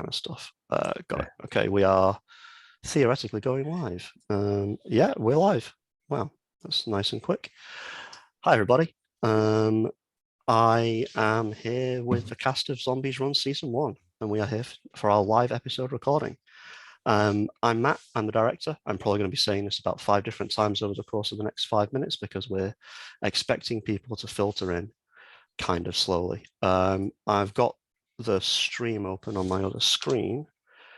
kind of stuff. Got it. Okay, we are theoretically going live. Yeah, we're live. Wow, that's nice and quick. Hi, everybody. I am here with the cast of Zombies Run Season 1, and we are here for our live episode recording. I'm Matt, I'm the director. I'm probably going to be saying this about 5 different times over the course of the next 5 minutes because we're expecting people to filter in kind of slowly. I've got the stream open on my other screen,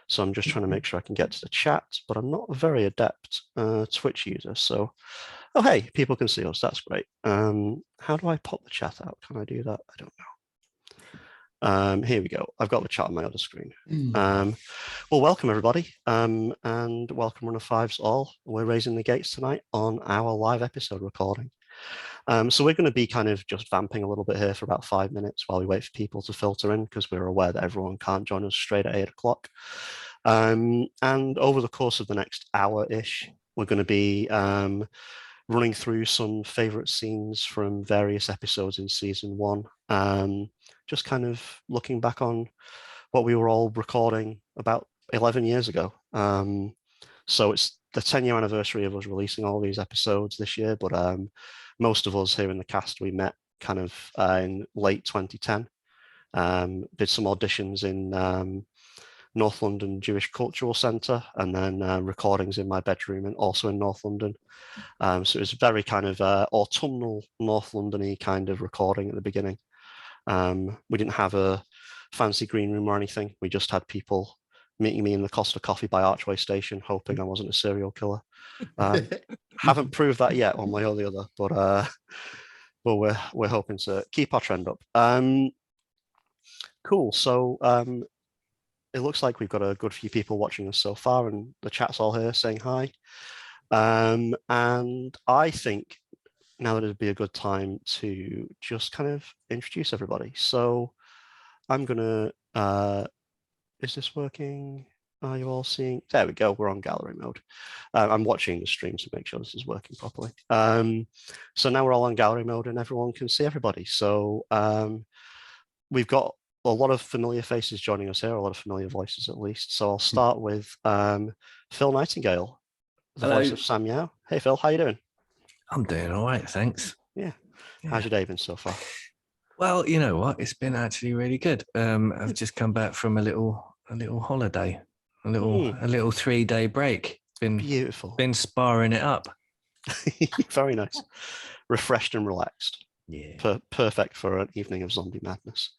so I'm just trying to make sure I can get to the chat, but I'm not a very adept Twitch user, so oh hey, people can see us, that's great. How do I pop the chat out? Can I do that? I don't know. Here we go. I've got the chat on my other screen. Well, welcome everybody, and welcome Runner Fives all. We're raising the gates tonight on our live episode recording. So we're going to be kind of just vamping a little bit here for about 5 minutes while we wait for people to filter in because we're aware that everyone can't join us straight at 8 o'clock. And over the course of the next hour-ish, we're going to be running through some favourite scenes from various episodes in Season 1, just kind of looking back on what we were all recording about 11 years ago. So it's the 10-year anniversary of us releasing all these episodes this year, but most of us here in the cast, we met kind of in late 2010, did some auditions in North London Jewish Cultural Centre, and then recordings in my bedroom and also in North London. So it was very kind of autumnal North London-y kind of recording at the beginning. We didn't have a fancy green room or anything. We just had people meeting me in the Costa Coffee by Archway Station, hoping I wasn't a serial killer. Haven't proved that yet, one way or the other, but we're hoping to keep our trend up. Cool. So it looks like we've got a good few people watching us so far, and the chat's all here saying hi. And I think now that it'd be a good time to just kind of introduce everybody. So I'm gonna. Is this working? Are you all seeing? There we go. We're on gallery mode. I'm watching the stream to make sure this is working properly. So now we're all on gallery mode and everyone can see everybody. So we've got a lot of familiar faces joining us here, a lot of familiar voices at least. So I'll start with Phil Nightingale, the voice of Sam Yao. Hey Phil, how you doing? I'm doing all right, thanks. Yeah. How's your day been so far? Well, you know what? It's been actually really good. I've just come back from a little holiday, a little 3-day break. Beautiful. Been sparring it up. Very nice. Refreshed and relaxed. Yeah. Perfect for an evening of zombie madness.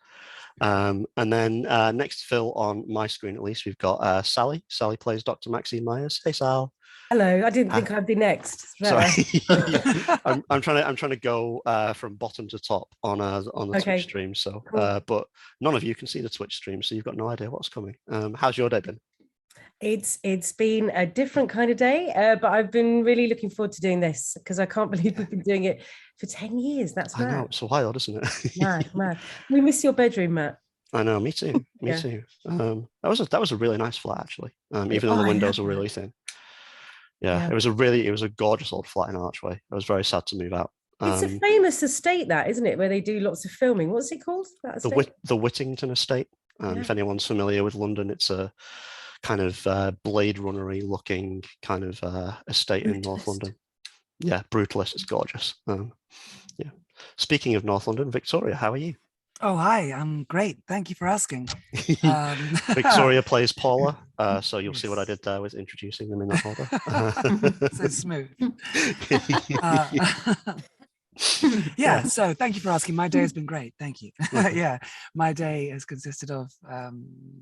And then next to Phil on my screen, at least, we've got Sally. Sally plays Dr. Maxine Myers. Hey, Sal. Hello. I didn't think I'd be next. Sorry. Yeah. I'm trying to go from bottom to top on the Twitch stream. So, cool. But none of you can see the Twitch stream, so you've got no idea what's coming. How's your day been? It's been a different kind of day, but I've been really looking forward to doing this because I can't believe we've been doing it for 10 years. That's mad. I know, it's wild, isn't it? Mad. We miss your bedroom, Matt. I know, me too. Me too. That was a really nice flat, actually. Even though the windows were really thin. Yeah, it was a gorgeous old flat in Archway. I was very sad to move out. It's a famous estate, that, isn't it? Where they do lots of filming. What's it called? The Whittington estate. If anyone's familiar with London, it's a kind of Blade Runner-y looking kind of estate in North London. Yeah, brutalist. It's gorgeous. Yeah. Speaking of North London, Victoria, how are you? Oh, hi. I'm great. Thank you for asking. Victoria plays Paula, so you'll see what I did there with introducing them in that order. So smooth. Yeah, so thank you for asking. My day has been great. Thank you. Yeah, my day has consisted of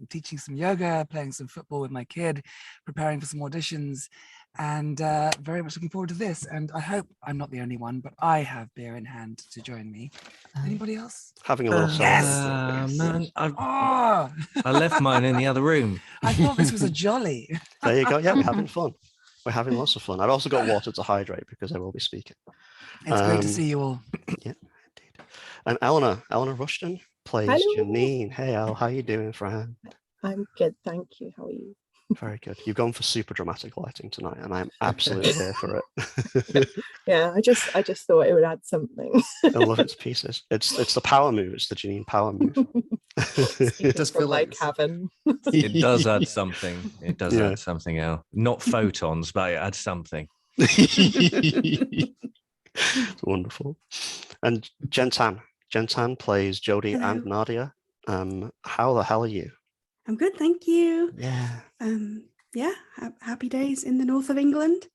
teaching some yoga, playing some football with my kid, preparing for some auditions, and very much looking forward to this. And I hope I'm not the only one, but I have beer in hand to join me. Anybody else? Having a little man, I left mine in the other room. I thought this was a jolly. There you go. Yeah, we're having fun. We're having lots of fun. I've also got water to hydrate because I will be speaking. It's great to see you all. Yeah, indeed. And Eleanor Rushton plays Janine. Hey, Al, how you doing, friend? I'm good, thank you. How are you? Very good. You've gone for super dramatic lighting tonight, and I'm absolutely here for it. Yeah, I just thought it would add something. I love its pieces. It's the power move. It's the Janine power move. It does feel like cavern. It does add something. It does Yeah. add something else. Not photons, but it adds something. It's wonderful. And Gentan plays Jody Hello. and Nadia. How the hell are you? I'm good, thank you. Yeah. Yeah, happy days in the north of England.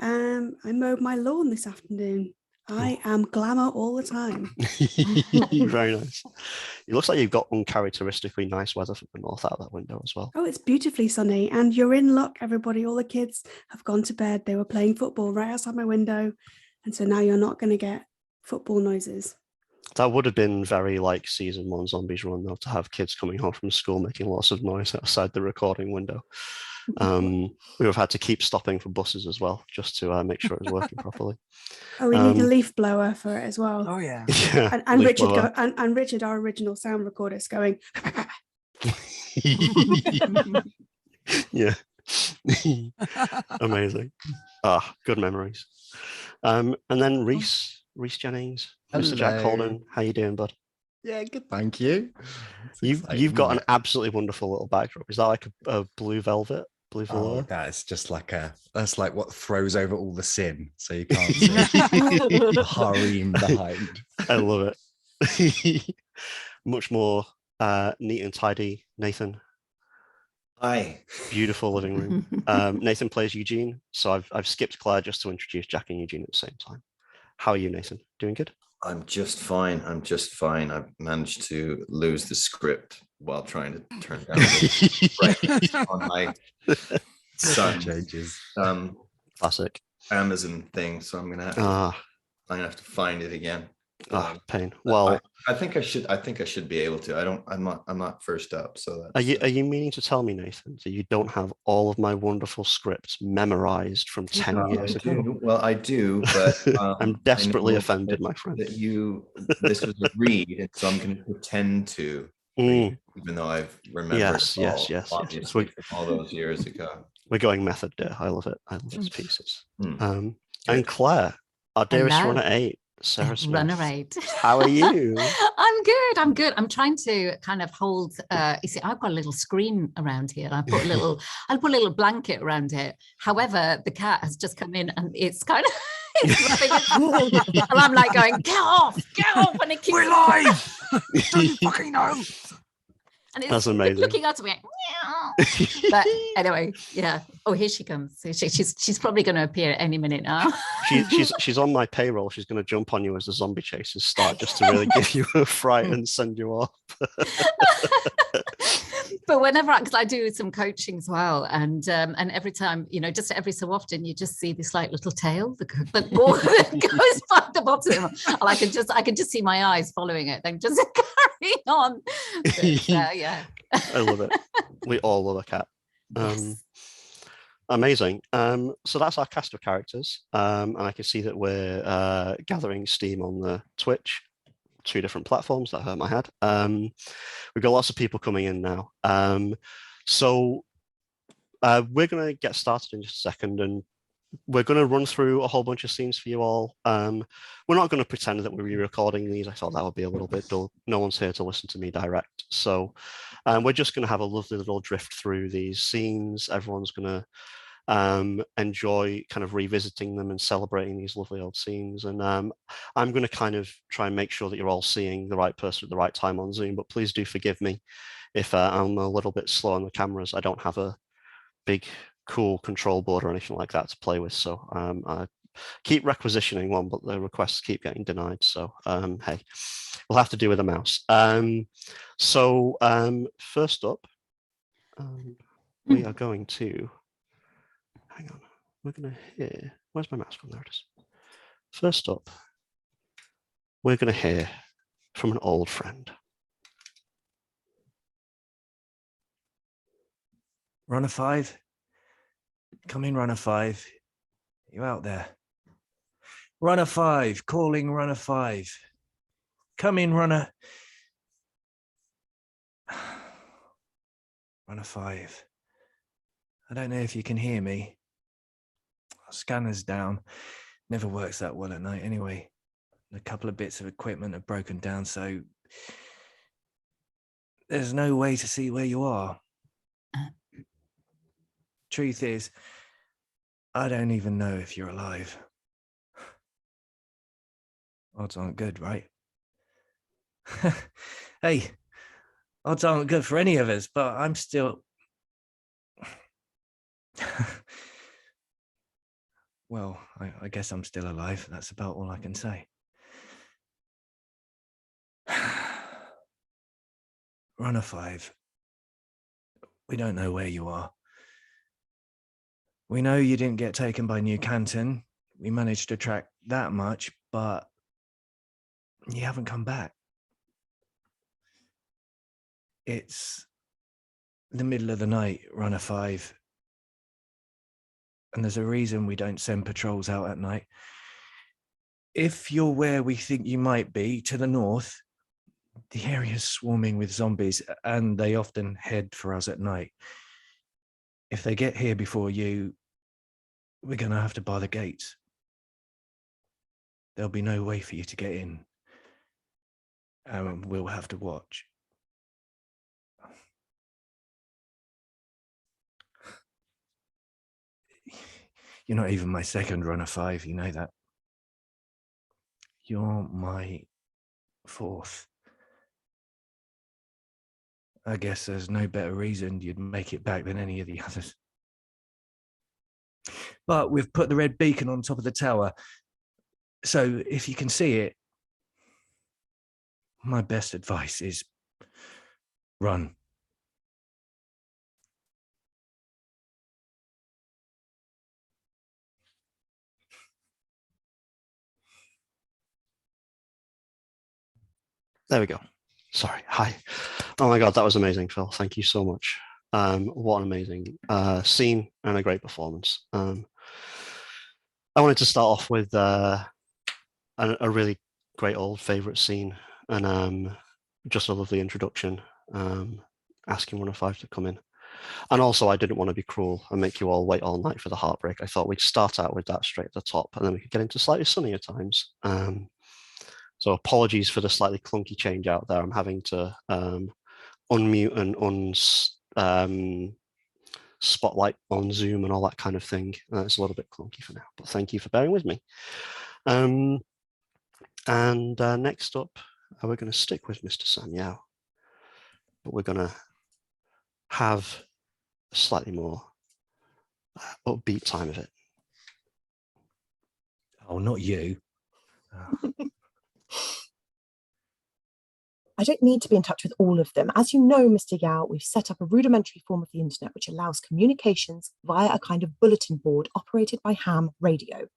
I mowed my lawn this afternoon. I am glamour all the time. Very nice. It looks like you've got uncharacteristically nice weather from the north out that window as well. Oh, it's beautifully sunny, and you're in luck, everybody. All the kids have gone to bed. They were playing football right outside my window, and so now you're not going to get football noises. That would have been very like season 1 Zombies Run, though, to have kids coming home from school making lots of noise outside the recording window. We would have had to keep stopping for buses as well, just to make sure it was working properly. Oh, we need a leaf blower for it as well. Oh yeah. Yeah, And leaf Richard blower. and Richard, our original sound recorder, is going. Yeah. Amazing. Good memories. And then Rhys Jennings, Mr. Jack Hello. Holden. How you doing, bud? Yeah, good. Thank you. It's You've exciting, got isn't an absolutely wonderful little backdrop. Is that like a blue velvet, blue it? velour? That's just like that's like what throws over all the sin, so you can't see the harem behind. I love it. Much more neat and tidy. Nathan, Hi. beautiful living room. Nathan plays Eugene, so I've skipped Clare just to introduce Jack and Eugene at the same time. How are you, Nathan? Doing good? I'm just fine. I managed to lose the script while trying to turn down the on my son's Changes. Classic. Amazon thing, so I'm gonna have to find it again. Pain. Well, I think I should be able to. I'm not first up, so are that's, you meaning to tell me, Nathan, that you don't have all of my wonderful scripts memorized from 10 years I ago? do. Well, I do, but I'm I desperately know offended, that- my friend. that this was a read, and so I'm going to pretend to read, even though I've remembered Yes, it all, yes, yes. obviously from all those years ago. We're going method there. I love it. I love its pieces. Hmm. And Clare, our dearest Hello. runner 8, Sarah Smith. Runner 8. How are you? I'm good. I'm trying to kind of hold, you see, I've got a little screen around here. I'll put a little blanket around it. However, the cat has just come in and it's kind of, and I'm like going, get off. And it keeps, We're live. Don't you fucking know? and it's That's amazing. looking out to me. But anyway, yeah. Oh, here she comes. She's probably going to appear at any minute now. She's on my payroll. She's going to jump on you as the zombie chases start, just to really give you a fright and send you off. But because I do some coaching as well, and every time, just every so often, you just see this like little tail that goes by the bottom, and I can just see my eyes following it, then just carry on. But, yeah, I love it. We all love a cat. Yes. Amazing. So that's our cast of characters, and I can see that we're gathering steam on the Twitch. 2 different platforms. That hurt my head. We've got lots of people coming in now. So we're going to get started in just a second, and we're going to run through a whole bunch of scenes for you all. We're not going to pretend that we're re-recording these. I thought that would be a little bit dull. No one's here to listen to me direct. So we're just going to have a lovely little drift through these scenes. Everyone's going to enjoy kind of revisiting them and celebrating these lovely old scenes. And I'm going to kind of try and make sure that you're all seeing the right person at the right time on Zoom, but please do forgive me if I'm a little bit slow on the cameras. I don't have a big cool control board or anything like that to play with, so I keep requisitioning one, but the requests keep getting denied, so hey, we'll have to do with a mouse. First up, we are going to hang on. We're going to hear. Where's my mouse gone? There it is. First up, we're going to hear from an old friend. Runner 5. Come in, Runner 5. You out there? Runner 5. Calling Runner 5. Come in, Runner. Runner 5. I don't know if you can hear me. Our scanner's down. Never works that well at night anyway. A couple of bits of equipment have broken down, so there's no way to see where you are. Truth is, I don't even know if you're alive. Odds aren't good, right? Hey, odds aren't good for any of us, but I'm still... Well, I guess I'm still alive. That's about all I can say. Runner 5. We don't know where you are. We know you didn't get taken by New Canton. We managed to track that much, but you haven't come back. It's the middle of the night, Runner 5. And there's a reason we don't send patrols out at night. If you're where we think you might be, to the north, the area's swarming with zombies, and they often head for us at night. If they get here before you, we're going to have to bar the gates. There'll be no way for you to get in. And we'll have to watch. You're not even my second Runner 5, you know that. You're my 4th. I guess there's no better reason you'd make it back than any of the others. But we've put the red beacon on top of the tower, so if you can see it, my best advice is run. There we go. Sorry. Hi. Oh my God, that was amazing, Phil. Thank you so much. What an amazing scene and a great performance. I wanted to start off with a really great old favorite scene and just a lovely introduction, asking Runner 5 to come in. And also, I didn't want to be cruel and make you all wait all night for the heartbreak. I thought we'd start out with that straight at the top, and then we could get into slightly sunnier times. So apologies for the slightly clunky change out there. I'm having to unmute and spotlight on Zoom and all that kind of thing. It's a little bit clunky for now, but thank you for bearing with me. Next up, we're going to stick with Mr. Sanyao, but we're going to have a slightly more upbeat time of it. Oh, not you. I don't need to be in touch with all of them. As you know, Mr. Yao, we've set up a rudimentary form of the internet which allows communications via a kind of bulletin board operated by ham radio.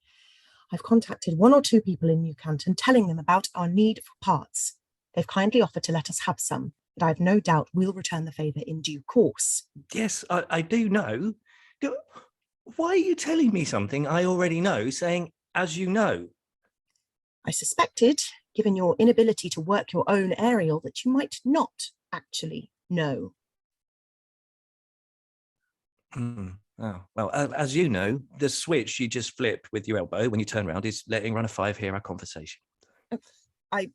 I've contacted 1 or 2 people in New Canton telling them about our need for parts. They've kindly offered to let us have some, but I have no doubt we'll return the favour in due course. Yes, I do know. Why are you telling me something I already know, saying, as you know? I suspected, given your inability to work your own aerial, that you might not actually know. Oh, well, as you know, the switch you just flipped with your elbow when you turn around is letting Runner 5 hear our conversation. Carry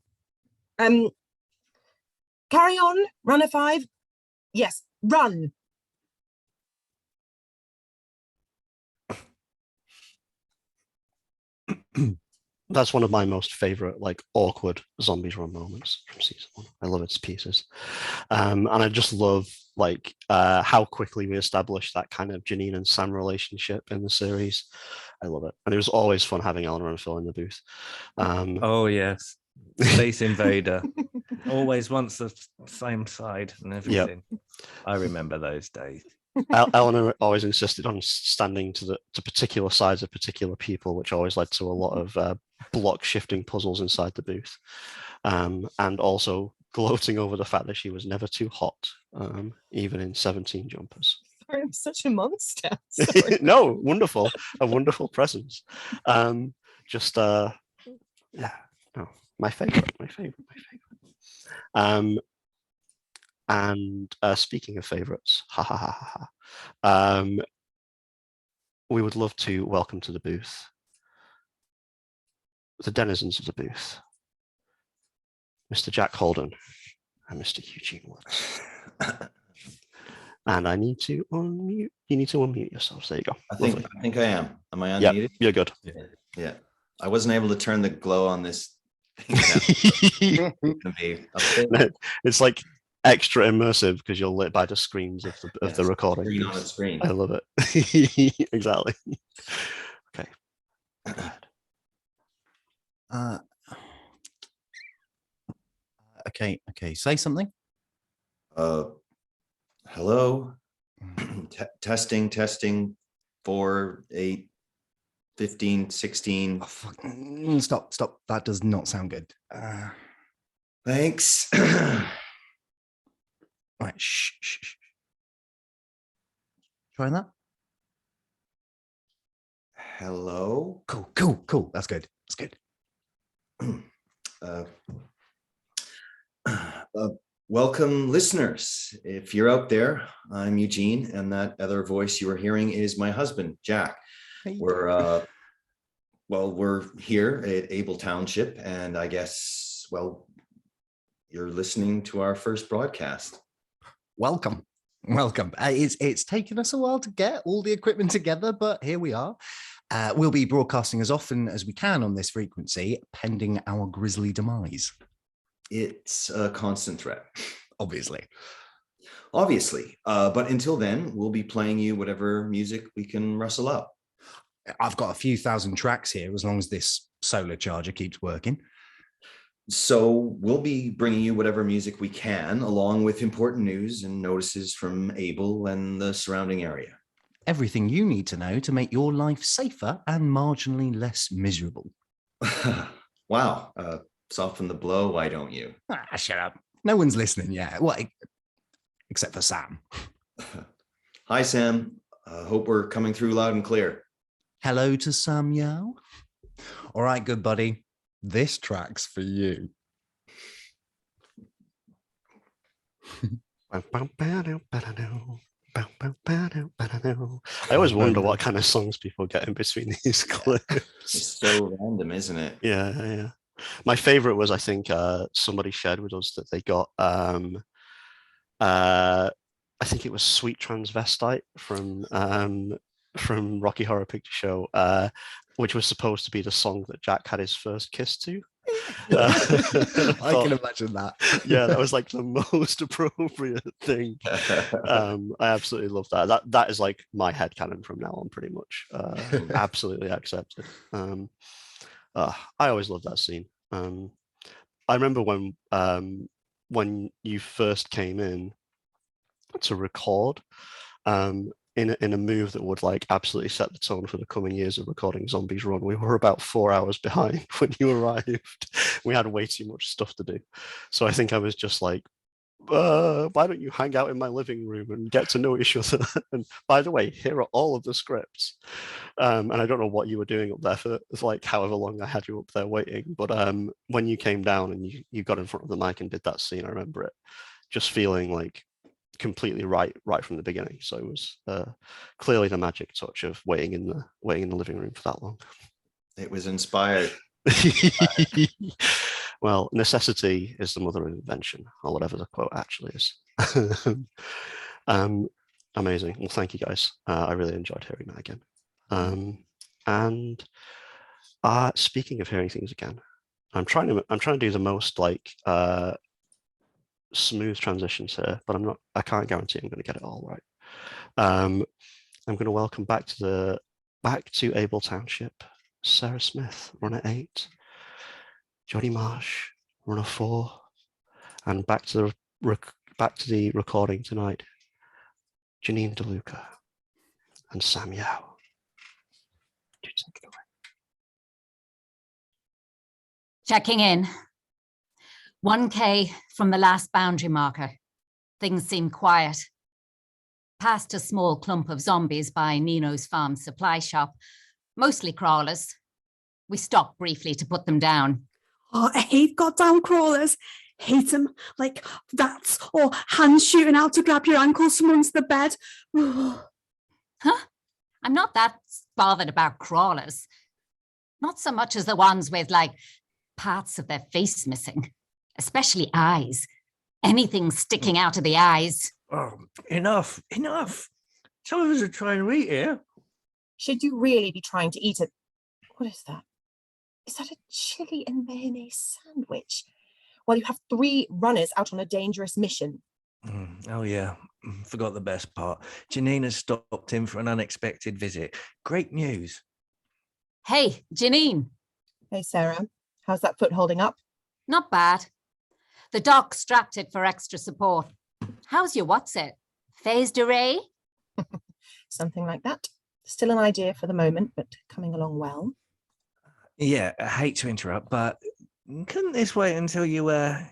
on, Runner 5. Yes, run. That's one of my most favorite, like, awkward zombies run moments from season 1. I love its pieces. And I just love, like, how quickly we established that kind of Janine and Sam relationship in the series. I love it. And it was always fun having Eleanor and Phil in the booth. Oh, yes. Space Invader. Always wants the same side and everything. Yep. I remember those days. Eleanor always insisted on standing to particular sides of particular people, which always led to a lot of block shifting puzzles inside the booth, and also gloating over the fact that she was never too hot, even in 17 jumpers. Sorry, I'm such a monster. No, wonderful, a wonderful presence. Yeah, no, my favorite. And speaking of favorites, we would love to welcome to the booth the denizens of the booth, Mr. Jack Holden and Mr. Eugene Woods. And I need to unmute. You need to unmute yourselves. There you go. I think I am. Am I Yeah, unmuted? you're good. Yeah. I wasn't able to turn the glow on this thing down. It's like extra immersive because you're lit by the screens of the recording. Screen on a screen. I love it. Exactly. Okay. Okay. Say something. Hello. Testing. 4, 8, 15, 16. Oh, fuck. Stop. That does not sound good. Thanks. Right. Shh. Trying that. Hello. Cool. That's good. Welcome, listeners. If you're out there, I'm Eugene, and that other voice you are hearing is my husband, Jack. Hey. We're here at Abel Township, and I guess, you're listening to our first broadcast. Welcome. It's taken us a while to get all the equipment together, but here we are. We'll be broadcasting as often as we can on this frequency, pending our grisly demise. It's a constant threat. Obviously. But until then, we'll be playing you whatever music we can rustle up. I've got a few thousand tracks here, as long as this solar charger keeps working. So we'll be bringing you whatever music we can, along with important news and notices from Abel and the surrounding area. Everything you need to know to make your life safer and marginally less miserable. Wow. Soften the blow, why don't you? Shut up. No one's listening yet. Well, except for Sam. Hi, Sam. Hope we're coming through loud and clear. Hello to Sam Yao. All right, good buddy. This track's for you. I always wonder what kind of songs people get in between these clips. It's so random, isn't it? Yeah. My favorite was, I think, somebody shared with us that they got, I think it was Sweet Transvestite from Rocky Horror Picture Show, which was supposed to be the song that Jack had his first kiss to. I can imagine that. Yeah, that was like the most appropriate thing. I absolutely love that. That is like my headcanon from now on, pretty much. Absolutely accepted. I always loved that scene. I remember when you first came in to record, in a move that would like absolutely set the tone for the coming years of recording Zombies Run. We were about 4 hours behind when you arrived. We had way too much stuff to do. So I think I was just like, why don't you hang out in my living room and get to know each other? And by the way, here are all of the scripts. And I don't know what you were doing up there for like however long I had you up there waiting. But when you came down and you got in front of the mic and did that scene, I remember it just feeling like completely right from the beginning. So it was clearly the magic touch of waiting in the living room for that long. It was inspired. Well, necessity is the mother of invention, or whatever the quote actually is. Amazing. Well, thank you guys. I really enjoyed hearing that again. And speaking of hearing things again, I'm trying to do the most like smooth transitions here, but I can't guarantee I'm going to get it all right. I'm going to welcome back to Abel Township, Sarah Smith, runner 8, Jody Marsh, runner 4, and back to the recording tonight, Janine DeLuca and Sam Yao. You take it away. Checking in. 1K from the last boundary marker. Things seem quiet. Past a small clump of zombies by Nino's farm supply shop, mostly crawlers. We stopped briefly to put them down. Oh, I hate goddamn crawlers. Hate them like rats or hands shooting out to grab your ankles from under the bed. Huh? I'm not that bothered about crawlers. Not so much as the ones with, like, parts of their face missing, especially eyes. Anything sticking out of the eyes. Oh, enough. Some of us are trying to eat here. Should you really be trying to eat it? What is that? Is that a chili and mayonnaise sandwich? Well, you have 3 runners out on a dangerous mission. Oh, yeah. Forgot the best part. Janine has stopped in for an unexpected visit. Great news. Hey, Janine. Hey, Sarah. How's that foot holding up? Not bad. The doc strapped it for extra support. How's your what's it? Phase d'array? Something like that. Still an idea for the moment, but coming along well. Yeah, I hate to interrupt, but couldn't this wait until you were,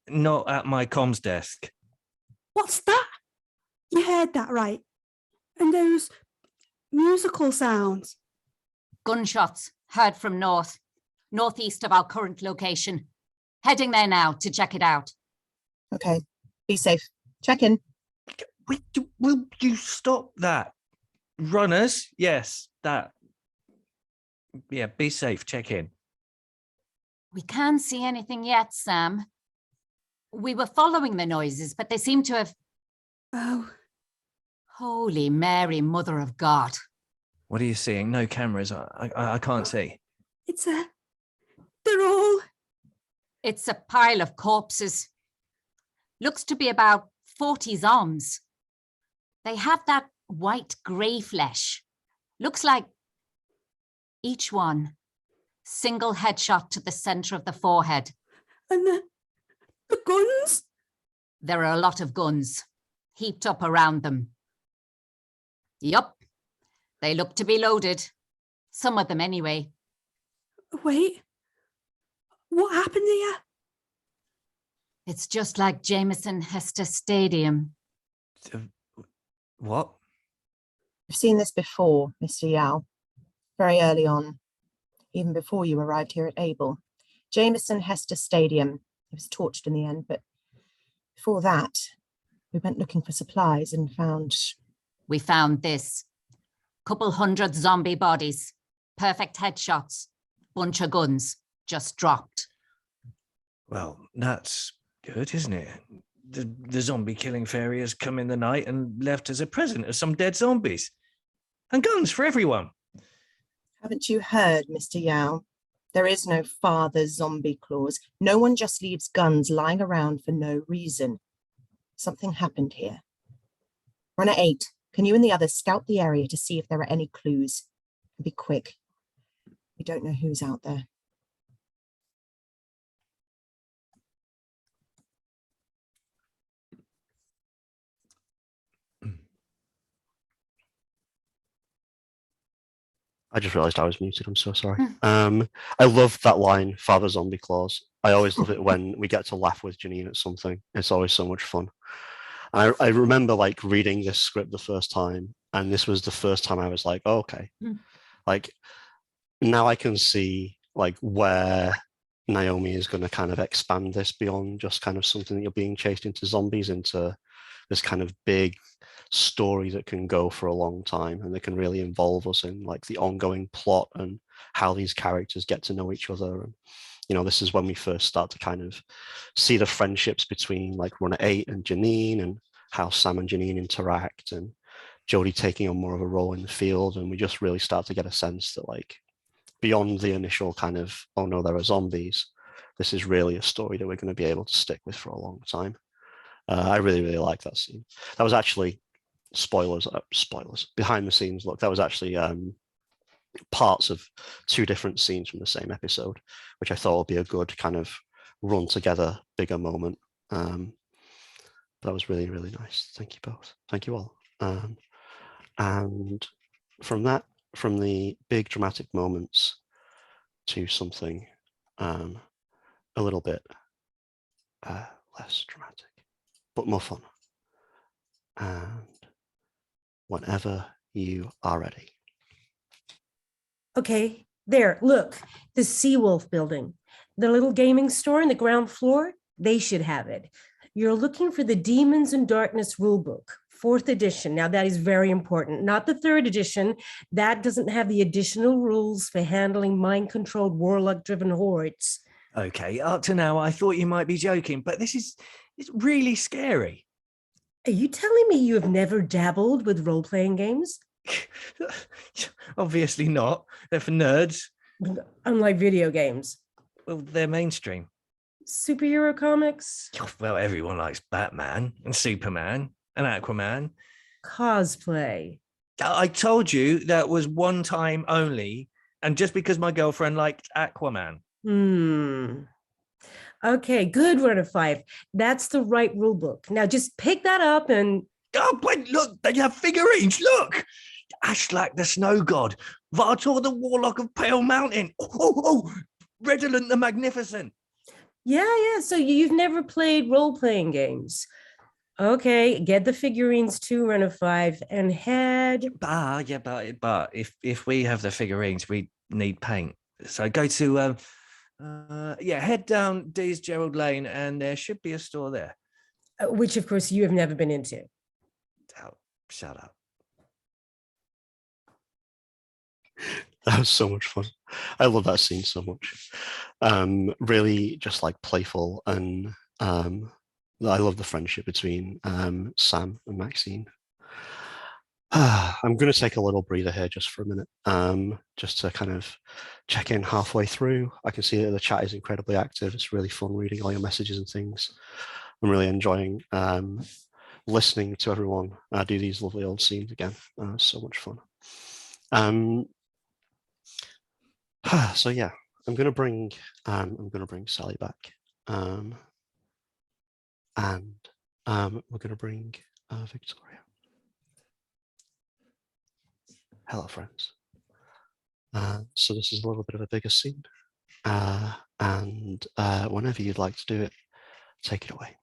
not at my comms desk? What's that? You heard that right. And those musical sounds. Gunshots heard from northeast of our current location. Heading there now to check it out. Okay, be safe. Check in. Will you stop that? Runners? Yes, that. Yeah, be safe. Check in. We can't see anything yet, Sam. We were following the noises, but they seem to have... Oh. Holy Mary, Mother of God. What are you seeing? No cameras. I can't see. They're all... It's a pile of corpses. Looks to be about 40 zombs. They have that white grey flesh. Looks like each one, single headshot to the center of the forehead. And the guns? There are a lot of guns heaped up around them. Yup, they look to be loaded. Some of them anyway. Wait, what happened here? It's just like Jameson Hester Stadium. What? I've seen this before, Mr. Yao. Very early on, even before you arrived here at Abel. Jameson Hester Stadium. It was torched in the end, but before that, we went looking for supplies and found... We found this. Couple hundred zombie bodies. Perfect headshots. Bunch of guns. Just dropped. Well, that's good, isn't it? The zombie killing fairy has come in the night and left as a present of some dead zombies. And guns for everyone. Haven't you heard, Mr. Yao? There is no father zombie clause. No one just leaves guns lying around for no reason. Something happened here. Runner 8, can you and the others scout the area to see if there are any clues? And be quick. We don't know who's out there. I just realised I was muted. I'm so sorry. I love that line, Father Zombie Claus. I always love it when we get to laugh with Janine at something. It's always so much fun. I remember like reading this script the first time, and this was the first time I was like, oh, okay. Like now I can see like where Naomi is going to kind of expand this beyond just kind of something that you're being chased into zombies, into this kind of big story that can go for a long time and that can really involve us in like the ongoing plot and how these characters get to know each other. And this is when we first start to kind of see the friendships between like Runner 8 and Janine, and how Sam and Janine interact, and Jody taking on more of a role in the field. And we just really start to get a sense that like beyond the initial kind of, oh no, there are zombies, this is really a story that we're going to be able to stick with for a long time. I really, really like that scene. That was actually spoilers behind the scenes look. That was actually parts of 2 different scenes from the same episode, which I thought would be a good kind of run together bigger moment. That was really, really nice. Thank you both. Thank you all. And from the big dramatic moments to something a little bit less dramatic, but more fun. And whenever you are ready. Okay, there, look, the Seawolf building, the little gaming store in the ground floor, they should have it. You're looking for the Demons and Darkness rulebook, 4th edition. Now that is very important. Not the 3rd edition. That doesn't have the additional rules for handling mind-controlled warlock-driven hordes. Okay, up to now, I thought you might be joking, but it's really scary. Are you telling me you have never dabbled with role-playing games? Obviously not. They're for nerds. Unlike video games. Well, they're mainstream. Superhero comics? Well, everyone likes Batman and Superman and Aquaman. Cosplay. I told you that was one time only, and just because my girlfriend liked Aquaman. Okay, good, Run of 5. That's the right rule book. Now just pick that up and... Oh, but look, they have figurines, look! Ashlak the Snow God, Vartor the Warlock of Pale Mountain, Redolent the Magnificent. Yeah, so you've never played role-playing games. Okay, get the figurines too, Run of 5, and head... But if we have the figurines, we need paint. So go to... head down Dee's Gerald Lane and there should be a store there. Which, of course, you have never been into. Oh, shut up. That was so much fun. I love that scene so much. Really just like playful, and I love the friendship between Sam and Maxine. I'm going to take a little breather here just for a minute, just to kind of check in halfway through. I can see that the chat is incredibly active. It's really fun reading all your messages and things. I'm really enjoying listening to everyone do these lovely old scenes again. So much fun. So yeah, I'm going to bring Sally back, and we're going to bring Victoria. Hello, friends. So this is a little bit of a bigger scene, and whenever you'd like to do it, take it away.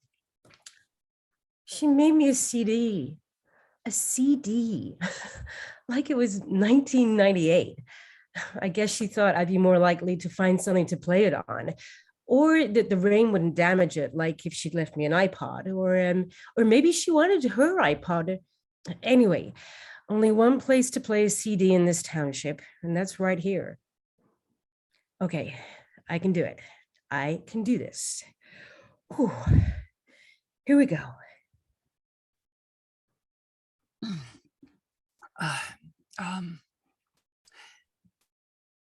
She made me a CD, like it was 1998. I guess she thought I'd be more likely to find something to play it on, or that the rain wouldn't damage it, like if she'd left me an iPod, or maybe she wanted her iPod. Anyway, only one place to play a CD in this township, and that's right here. Okay, I can do it. I can do this. Whew. Here we go.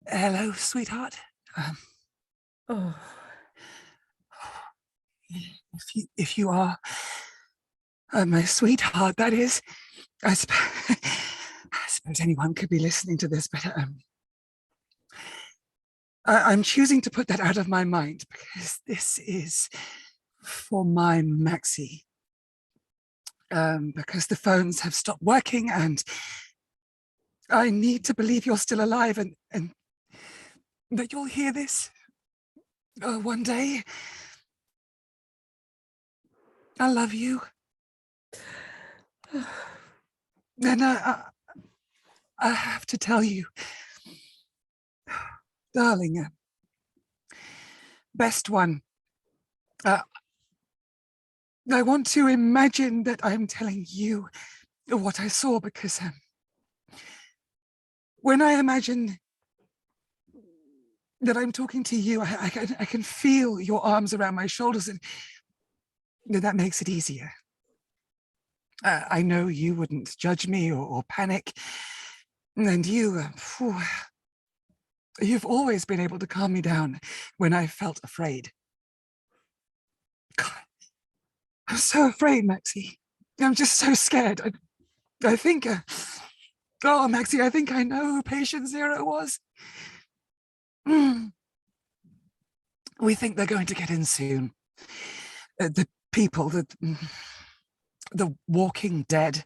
Hello, sweetheart. If you are my sweetheart, that is, I suppose anyone could be listening to this, but I'm choosing to put that out of my mind because this is for my Maxie. Because the phones have stopped working and I need to believe you're still alive and that you'll hear this one day. I love you. And I have to tell you, darling, best one, I want to imagine that I'm telling you what I saw because when I imagine that I'm talking to you, I can feel your arms around my shoulders, and that makes it easier. I know you wouldn't judge me or panic, and you've always been able to calm me down when I felt afraid. God, I'm so afraid, Maxie. I'm just so scared. I think, oh, Maxie, I think I know who patient zero was. We think they're going to get in soon. The people, the walking dead.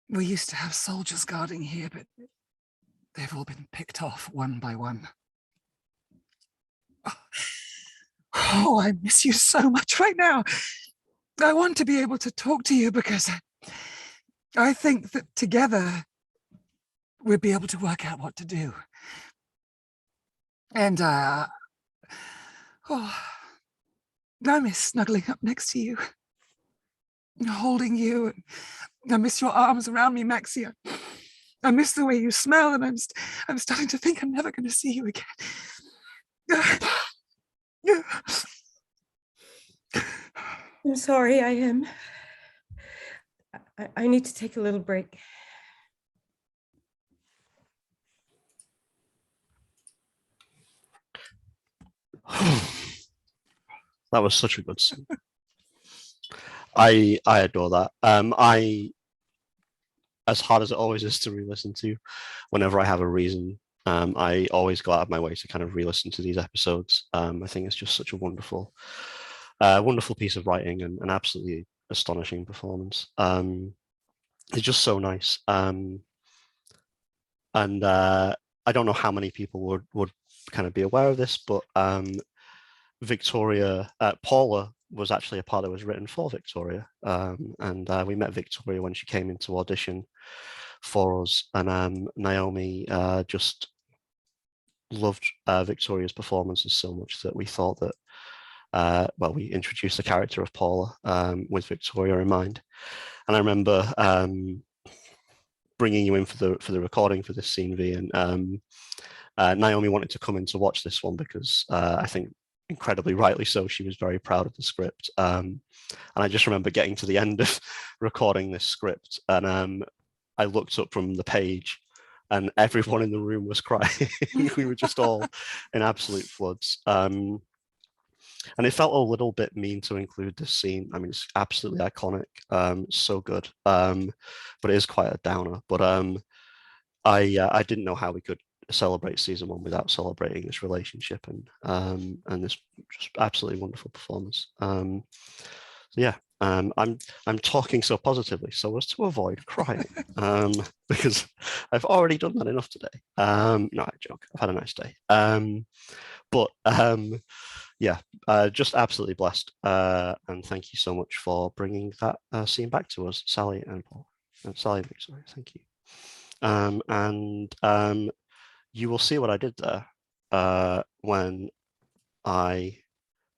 We used to have soldiers guarding here, but they've all been picked off one by one. Oh, I miss you so much right now. I want to be able to talk to you because I think that together we'll be able to work out what to do. And I miss snuggling up next to you. holding you. I miss your arms around me, Maxie. I miss the way you smell, and I'm starting to think I'm never going to see you again. I'm sorry, I am. I need to take a little break. That was such a good scene. I adore that. As hard as it always is to re-listen to, whenever I have a reason, I always go out of my way to kind of re-listen to these episodes. I think it's just such a wonderful piece of writing and an absolutely astonishing performance. It's just so nice. And I don't know how many people would kind of be aware of this, but Paula was actually a part that was written for Victoria. And we met Victoria when she came into audition for us. And Naomi just loved Victoria's performances so much that we thought that, we introduced the character of Paula with Victoria in mind. And I remember bringing you in for the recording for this scene, V, and Naomi wanted to come in to watch this one because I think incredibly rightly so, she was very proud of the script. And I just remember getting to the end of recording this script, and I looked up from the page and everyone in the room was crying. We were just all in absolute floods. And it felt a little bit mean to include this scene. I mean, it's absolutely iconic, so good, but it is quite a downer. But I didn't know how we could celebrate season 1 without celebrating this relationship and this just absolutely wonderful performance. So yeah, I'm talking so positively so as to avoid crying, because I've already done that enough today. No, I joke. I've had a nice day. But yeah, just absolutely blessed. And thank you so much for bringing that scene back to us, Sally and Paul. Sally and Victoria, thank you. And you will see what I did there when I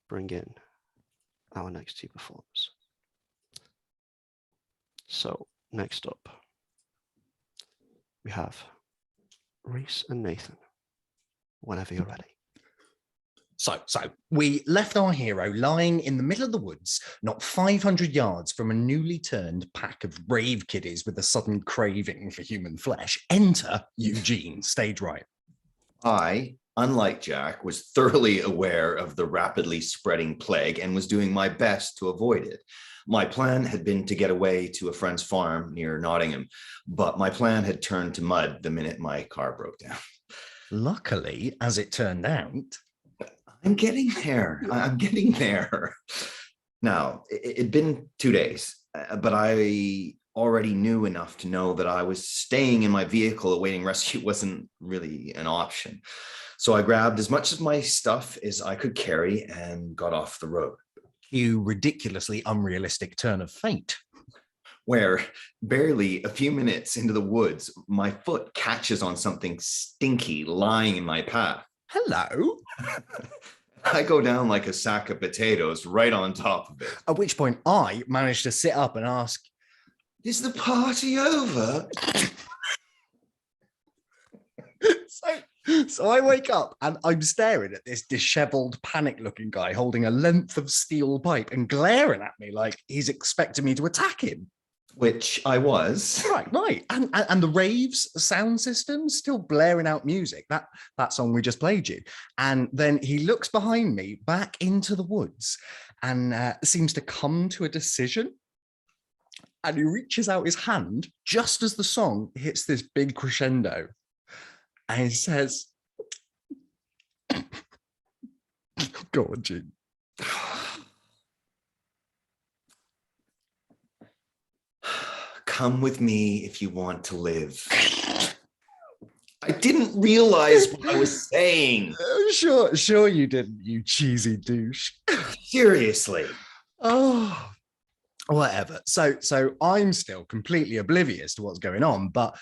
bring in our next 2 performers. So next up, we have Rhys and Nathan, whenever you're ready. So we left our hero lying in the middle of the woods, not 500 yards from a newly turned pack of brave kiddies with a sudden craving for human flesh. Enter Eugene, stage right. I, unlike Jack, was thoroughly aware of the rapidly spreading plague and was doing my best to avoid it. My plan had been to get away to a friend's farm near Nottingham, but my plan had turned to mud the minute my car broke down. Luckily, as it turned out, I'm getting there. I'm getting there. Now, it'd been 2 days, but I already knew enough to know that I was staying in my vehicle awaiting rescue wasn't really an option. So I grabbed as much of my stuff as I could carry and got off the road. You ridiculously unrealistic turn of fate. Where barely a few minutes into the woods, my foot catches on something stinky lying in my path. Hello. I go down like a sack of potatoes right on top of it. At which point I managed to sit up and ask, "Is the party over?" So I wake up and I'm staring at this disheveled, panic-looking guy holding a length of steel pipe and glaring at me like he's expecting me to attack him. Which I was. Right. And the raves sound system still blaring out music, that song we just played you. And then he looks behind me back into the woods and seems to come to a decision. And he reaches out his hand just as the song hits this big crescendo. And he says, go on, Gene. Come with me if you want to live. I didn't realize what I was saying. Sure you didn't, you cheesy douche. Seriously. Oh, whatever. So I'm still completely oblivious to what's going on, but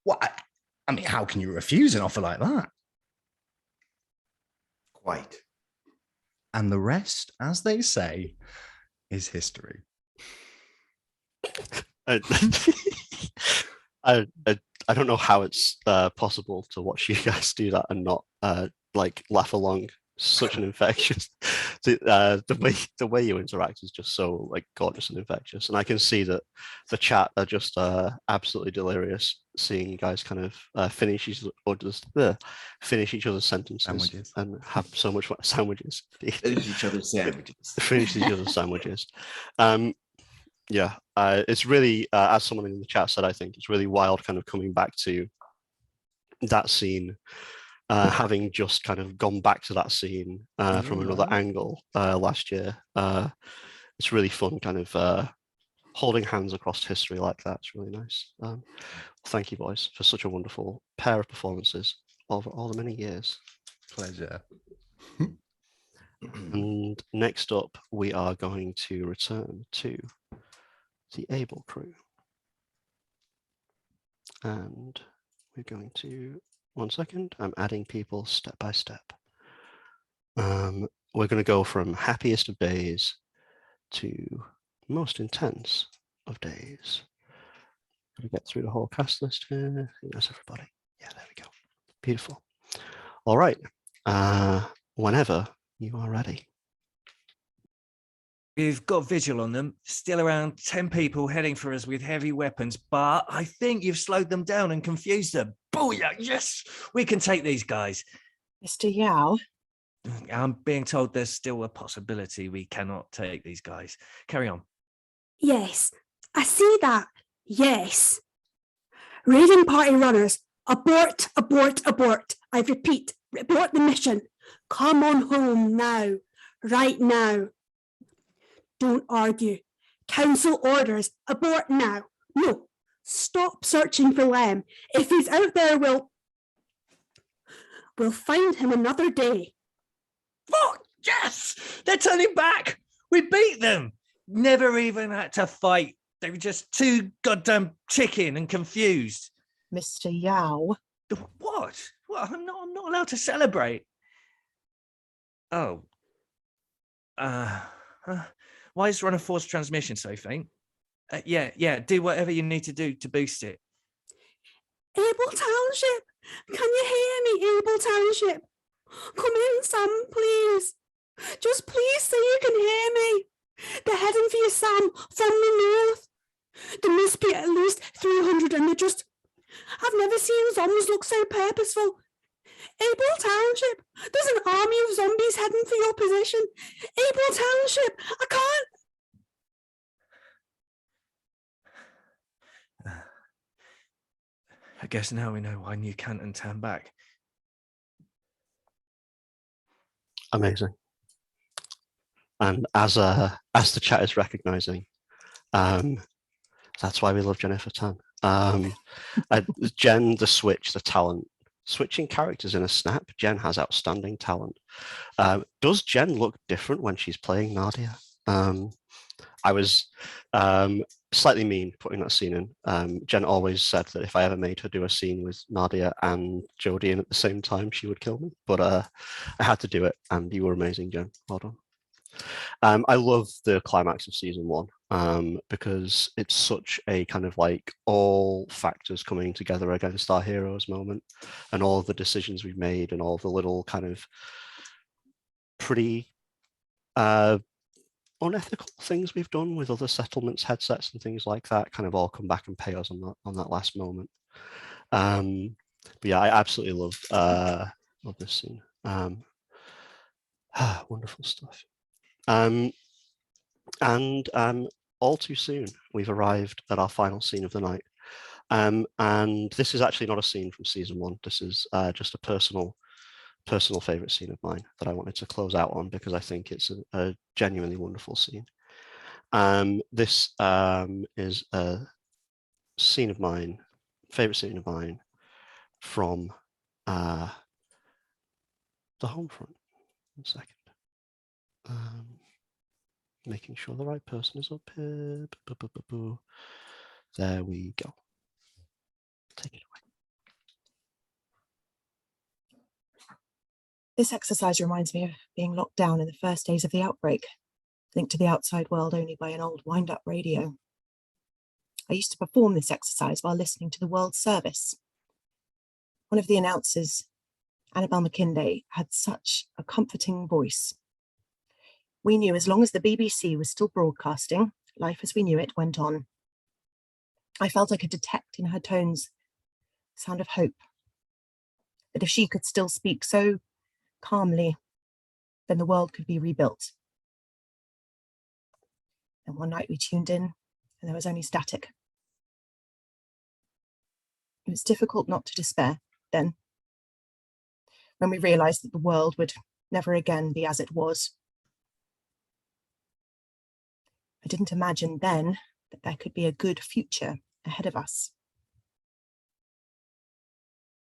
what? I mean, how can you refuse an offer like that? Quite. And the rest, as they say, is history. I, I, I don't know how it's possible to watch you guys do that and not like laugh along. Such an infectious. The way you interact is just so like gorgeous and infectious, and I can see that the chat are just absolutely delirious seeing you guys kind of finish each other's sentences Sandwiches. and have so much fun. Sandwiches. Finish each other's sandwiches. Finish each other's sandwiches. Yeah, it's really, as someone in the chat said, I think it's really wild kind of coming back to that scene, having just kind of gone back to that scene from another angle last year. It's really fun kind of holding hands across history like that. It's really nice. Thank you, boys, for such a wonderful pair of performances over all the many years. Pleasure. And next up, we are going to return to the Abel crew. And we're going to, 1 second, I'm adding people step by step. We're going to go from happiest of days to most intense of days. Gonna get through the whole cast list here. I think that's everybody. Yeah, there we go. Beautiful. All right. Whenever you are ready. We've got vigil on them, still around 10 people heading for us with heavy weapons, but I think you've slowed them down and confused them. Booyah, yes, we can take these guys. Mr. Yao, I'm being told there's still a possibility we cannot take these guys. Carry on. Yes, I see that. Yes. Raiding party runners, abort, abort, abort. I repeat, abort the mission. Come on home now, right now. Don't argue. Council orders, abort now. No, stop searching for Lem. If he's out there, we'll find him another day. Fuck, yes! They're turning back! We beat them! Never even had to fight. They were just too goddamn chicken and confused. Mr. Yao. What? What? I'm not allowed to celebrate. Oh. Why is run a forced transmission so faint? Yeah, do whatever you need to do to boost it. Abel Township, can you hear me, Abel Township? Come in, Sam, please. Just please say you can hear me. They're heading for you, Sam, from the north. There must be at least 300 and they're just... I've never seen zombies look so purposeful. Abel Township, there's an army of zombies heading for your position. Abel Township, I can't... I guess now we know why New Canton turned back. Amazing. And as the chat is recognizing, that's why we love Jennifer Tan. Jen, the switch, the talent, switching characters in a snap. Jen has outstanding talent. Does Jen look different when she's playing Nadia? I was slightly mean putting that scene in. Jen always said that if I ever made her do a scene with Nadia and Jody in at the same time, she would kill me. But I had to do it, and you were amazing, Jen. Well done. I love the climax of season 1 because it's such a kind of like all factors coming together against our heroes moment, and all of the decisions we've made and all of the little kind of pretty unethical things we've done with other settlements, headsets and things like that kind of all come back and pay us on that last moment. But yeah, I absolutely love this scene. Wonderful stuff. And all too soon, we've arrived at our final scene of the night. And this is actually not a scene from season 1. This is just a personal favorite scene of mine that I wanted to close out on because I think it's a genuinely wonderful scene. This is a scene of mine, favorite scene of mine from the home front. 1 second. Making sure the right person is up here. There we go. Take it away. This exercise reminds me of being locked down in the first days of the outbreak, linked to the outside world only by an old wind-up radio. I used to perform this exercise while listening to the World Service. One of the announcers, Annabel McKinday, had such a comforting voice. We knew as long as the BBC was still broadcasting, life as we knew it went on. I felt I could detect in her tones the sound of hope, that if she could still speak so calmly, then the world could be rebuilt. And one night we tuned in and there was only static. It was difficult not to despair then, when we realised that the world would never again be as it was. I didn't imagine then that there could be a good future ahead of us.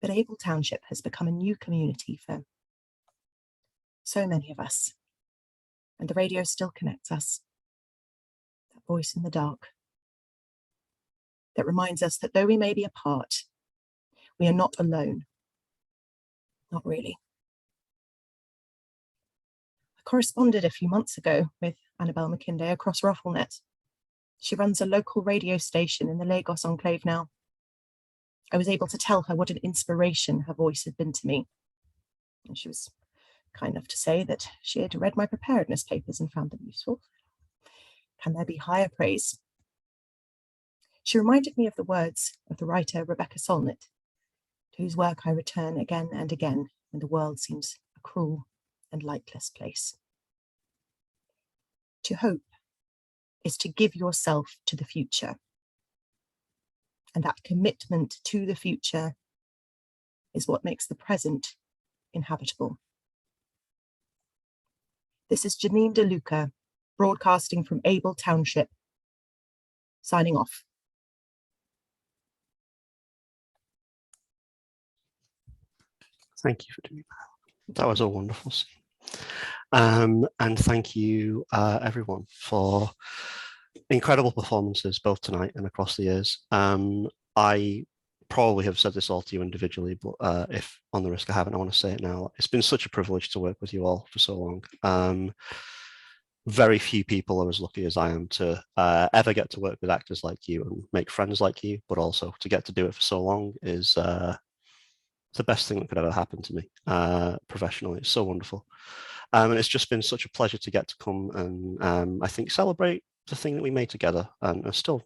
But Abel Township has become a new community for so many of us, and the radio still connects us. That voice in the dark that reminds us that though we may be apart, we are not alone. Not really. I corresponded a few months ago with Annabel McKinday across Rufflenet. She runs a local radio station in the Lagos enclave now. I was able to tell her what an inspiration her voice had been to me. And she was kind enough to say that she had read my preparedness papers and found them useful. Can there be higher praise? She reminded me of the words of the writer Rebecca Solnit, to whose work I return again and again when the world seems a cruel and lightless place. To hope is to give yourself to the future. And that commitment to the future is what makes the present inhabitable. This is Janine DeLuca, broadcasting from Abel Township, signing off. Thank you for doing that. That was a wonderful scene. And thank you, everyone, for incredible performances, both tonight and across the years. I probably have said this all to you individually, but if on the risk I haven't, I want to say it now. It's been such a privilege to work with you all for so long. Very few people are as lucky as I am to ever get to work with actors like you and make friends like you, but also to get to do it for so long is the best thing that could ever happen to me professionally. It's so wonderful. And it's just been such a pleasure to get to come and I think celebrate the thing that we made together and are still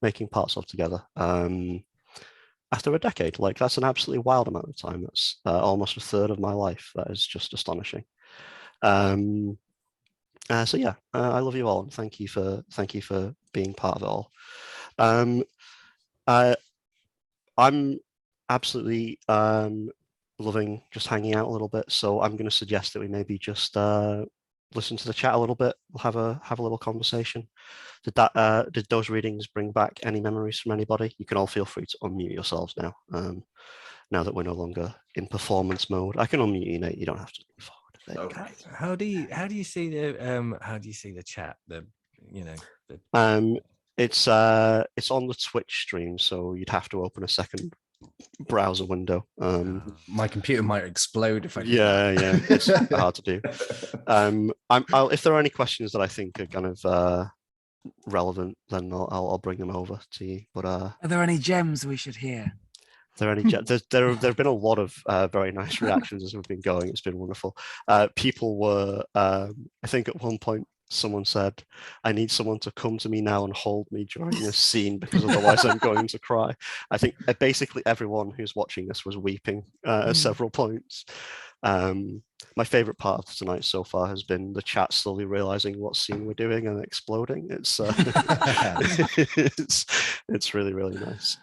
making parts of together. After a decade, like that's an absolutely wild amount of time. That's almost a third of my life. That is just astonishing. So yeah, I love you all and thank you for being part of it all. I'm absolutely loving just hanging out a little bit, so I'm going to suggest that we maybe just listen to the chat a little bit. We'll have a little conversation. Did those readings bring back any memories from anybody? You can all feel free to unmute yourselves now. Now that we're no longer in performance mode, I can unmute you, Nate. You don't have to lean forward. Okay. How do you see the chat? It's on the Twitch stream, so you'd have to open a second browser window. My computer might explode if I do yeah, it's hard to do. If there are any questions that I think are kind of relevant, then I'll bring them over to you. But are there any gems we should hear? There have been a lot of very nice reactions as we've been going. It's been wonderful. People were, I think at one point someone said, I need someone to come to me now and hold me during this scene because otherwise I'm going to cry. I think basically everyone who's watching this was weeping at several points. My favorite part of tonight so far has been the chat slowly realizing what scene we're doing and exploding. It's it's really, really nice.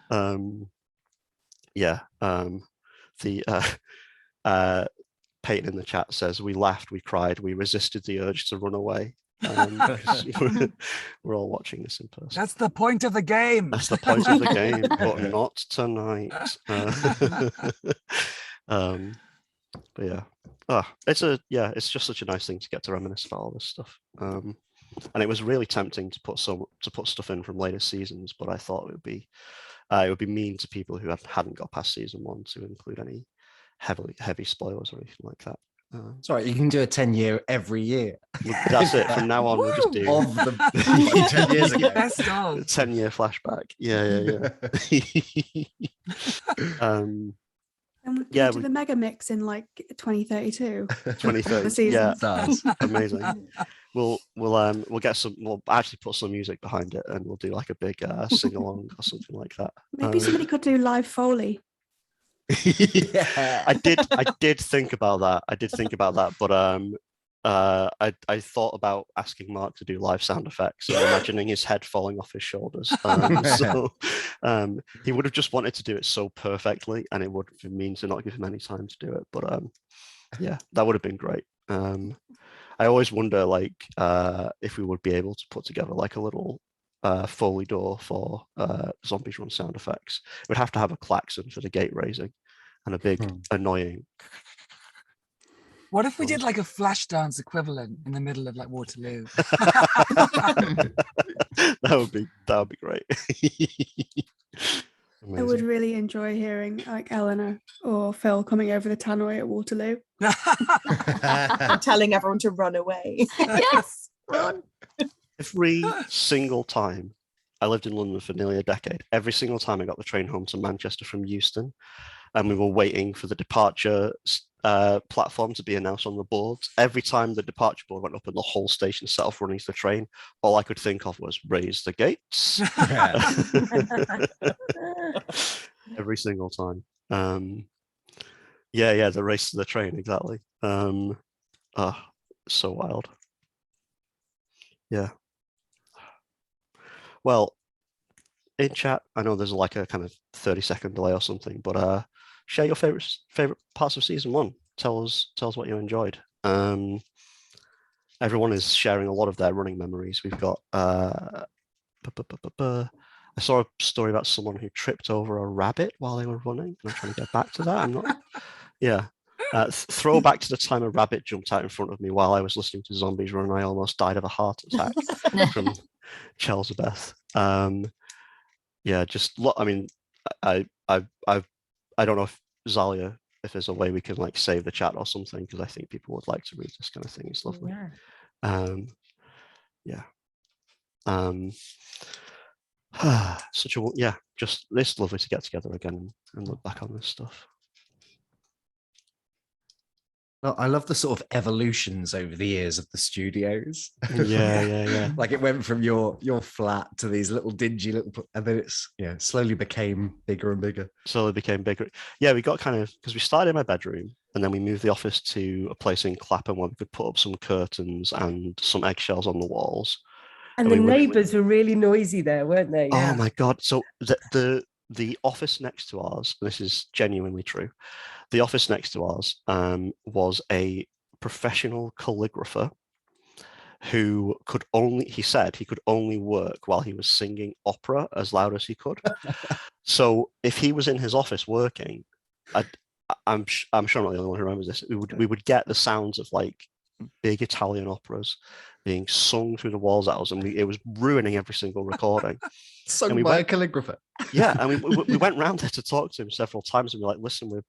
Peyton in the chat says, we laughed, we cried, we resisted the urge to run away. We're all watching this in person. That's the point of the game. That's the point of the game, but not tonight. But yeah, it's just such a nice thing to get to reminisce about all this stuff. And it was really tempting to put stuff in from later seasons, but I thought it would be mean to people who hadn't got past season 1 to include any heavy spoilers or anything like that. Sorry, you can do a 10-year every year. That's it. From now on, we'll just do Of the 10 years ago. Best of. 10-year flashback. Yeah. And Yeah, we'll do the mega mix in like 2032. 2030. Yeah, Stars. amazing. We'll get some. We'll actually put some music behind it, and we'll do like a big sing along or something like that. Maybe somebody could do live Foley. Yeah. I did think about that, but I thought about asking Mark to do live sound effects and imagining his head falling off his shoulders. He would have just wanted to do it so perfectly, and it would mean to not give him any time to do it. But yeah, that would have been great. I always wonder, like, if we would be able to put together like a little Foley door for Zombies Run sound effects. We'd have to have a klaxon for the gate raising and a big annoying. What if we did like a flash dance equivalent in the middle of like Waterloo? that would be great. I would really enjoy hearing like Eleanor or Phil coming over the tannoy at Waterloo. And telling everyone to run away. Yes, run. Every single time I lived in London for nearly a decade, every single time I got the train home to Manchester from Euston, and we were waiting for the departure platform to be announced on the boards. Every time the departure board went up and the whole station set off running to the train, all I could think of was raise the gates. Every single time. Yeah, the race to the train, exactly. So wild. Yeah. Well, in chat, I know there's like a kind of 30-second delay or something, but share your favorite parts of season 1. Tell us what you enjoyed. Everyone is sharing a lot of their running memories. We've got I saw a story about someone who tripped over a rabbit while they were running. I'm trying to get back to that. I'm not. Yeah. Throwback to the time a rabbit jumped out in front of me while I was listening to Zombies Run and I almost died of a heart attack from Chelsabeth. Yeah, just look. I mean, I don't know if Zalia, if there's a way we can like save the chat or something, because I think people would like to read this kind of thing. It's lovely. Yeah. Such a just it's lovely to get together again and look back on this stuff. Well, I love the sort of evolutions over the years of the studios. Yeah. Like it went from your flat to these little dingy little, and then it's slowly became bigger and bigger. Slowly became bigger. Yeah, we got kind of, because we started in my bedroom and then we moved the office to a place in Clapham where we could put up some curtains and some eggshells on the walls. And the neighbours were really noisy there, weren't they? Oh my God! So the office next to ours, and this is genuinely true. The office next to ours was a professional calligrapher who could only work while he was singing opera as loud as he could. So if he was in his office working, I'm sure I'm not the only one who remembers this. We would get the sounds of like big Italian operas being sung through the walls at us, and it was ruining every single recording. Sung by a calligrapher. Yeah, and we went round there to talk to him several times, and we're like, listen,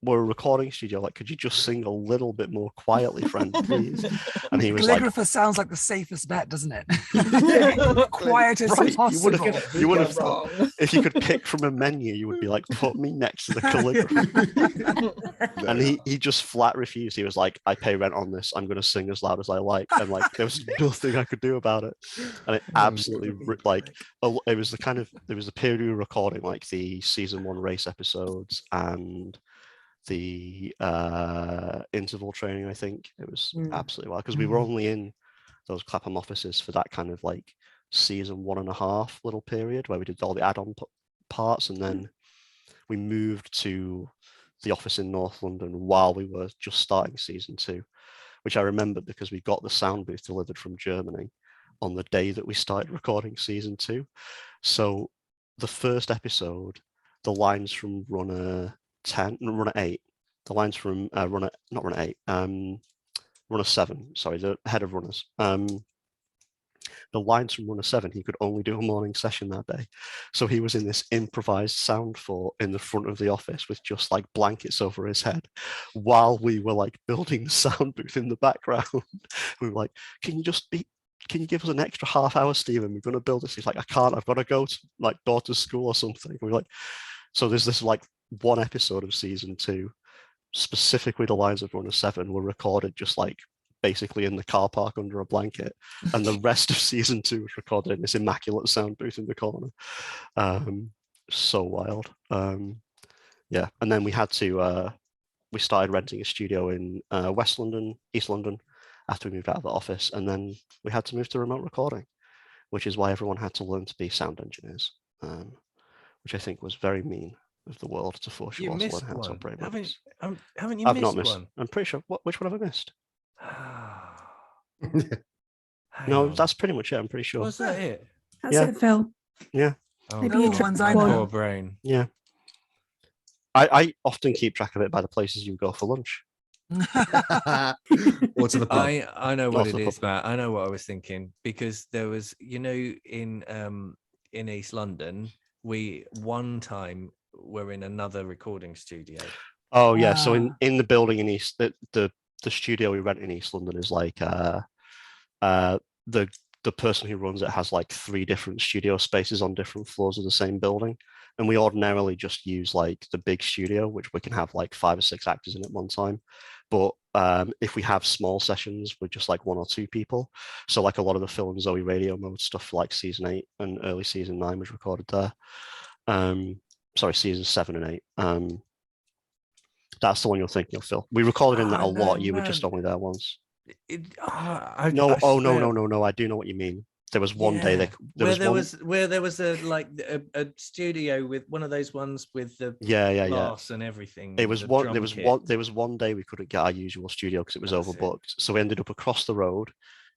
we're a recording studio, like, could you just sing a little bit more quietly, friend, please? And he was calligrapher sounds like the safest bet, doesn't it? Quietest possible. You would have thought, if you could pick from a menu, you would be like, put me next to the calligrapher. And he just flat refused. He was like, I pay rent on this, I'm going to sing as loud as I like. And like, there was nothing I could do about it. And it absolutely, it was the period we were recording, like the season 1 race episodes and the interval training. I think it was absolutely wild, because we were only in those Clapham offices for that kind of like season 1.5 little period where we did all the add-on parts, and then we moved to the office in North London while we were just starting season 2, which I remembered because we got the sound booth delivered from Germany on the day that we started recording season 2. So the first episode, the lines from runner 8, the lines from runner 7, sorry, the head of runners. the lines from Runner 7, he could only do a morning session that day. So he was in this improvised sound fort in the front of the office with just like blankets over his head while we were like building the sound booth in the background. We were like, can you give us an extra half hour, Stephen? We're going to build this. He's like, I can't, I've got to go to like daughter's school or something. We're like, so there's this like one episode of season 2, specifically the lines of Runner 7 were recorded just like basically in the car park under a blanket, and the rest of season 2 was recorded in this immaculate sound booth in the corner. So wild. Yeah, and then we had to we started renting a studio in West London, East London, after we moved out of the office, and then we had to move to remote recording, which is why everyone had to learn to be sound engineers, which I think was very mean of the world to force you all to learn how to operate mics. Haven't you I've missed not missed one? I'm pretty sure. Which one have I missed? Hang No, on. that's pretty much it. I'm pretty sure. Was that it? That's Yeah. it, Phil. Yeah. Oh, Maybe you the tried ones I one. know. poor brain. Yeah. I often keep track of it by the places you go for lunch. Or to the pub. I know what Off it the is, pub. Matt. I know what I was thinking, because there was, in East London, we one time were in another recording studio. Oh yeah. So Ah. in the building in East, the studio we rent in East London is like the person who runs it has like 3 different studio spaces on different floors of the same building, and we ordinarily just use like the big studio, which we can have like 5 or 6 actors in at one time. But if we have small sessions with just like 1 or 2 people, so like a lot of the Phil and Zoe radio mode stuff for like season 8 and early season 9 was recorded there. Sorry, season 7 and 8. That's the one you're thinking of, Phil. We recorded in that a lot. You were just only there once. No, no. I do know what you mean. There was one day that where there was a studio with one of those ones with the glass and everything. There was one day we couldn't get our usual studio because it was overbooked. So we ended up across the road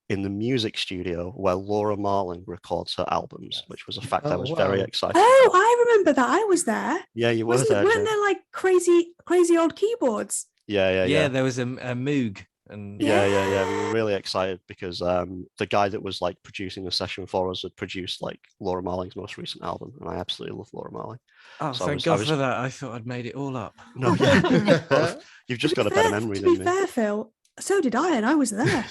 in the music studio where Laura Marling records her albums, which was a fact I was very excited. Oh, I remember that. I was there. Yeah, you were there. Weren't there like crazy old keyboards? Yeah. There was a Moog. And yeah. We were really excited because the guy that was like producing the session for us had produced like Laura Marling's most recent album, and I absolutely love Laura Marling. Oh, so thank God for that. I thought I'd made it all up. No, yeah. Well, you've just got a better memory than me. To be fair, Phil, so did I, and I was there.